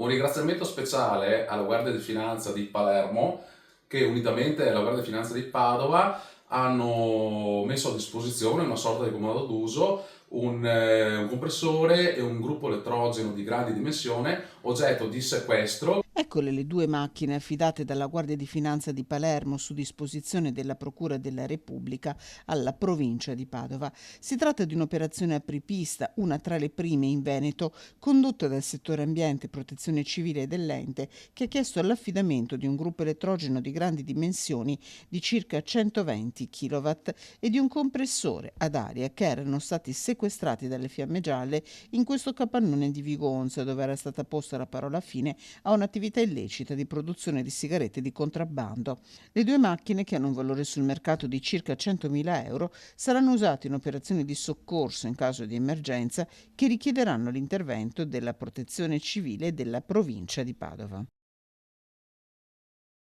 Un ringraziamento speciale alla Guardia di Finanza di Palermo che unitamente alla Guardia di Finanza di Padova hanno messo a disposizione una sorta di comodo d'uso, un compressore e un gruppo elettrogeno di grande dimensione, oggetto di sequestro. Eccole le due macchine affidate dalla Guardia di Finanza di Palermo su disposizione della Procura della Repubblica alla provincia di Padova. Si tratta di un'operazione apripista, una tra le prime in Veneto, condotta dal settore ambiente e protezione civile dell'ente, che ha chiesto l'affidamento di un gruppo elettrogeno di grandi dimensioni di circa 120 kW e di un compressore ad aria che erano stati sequestrati dalle Fiamme Gialle in questo capannone di Vigonza, dove era stata posta la parola fine a un'attività illecita di produzione di sigarette di contrabbando. Le due macchine, che hanno un valore sul mercato di circa 100.000 euro, saranno usate in operazioni di soccorso in caso di emergenza che richiederanno l'intervento della Protezione Civile della provincia di Padova.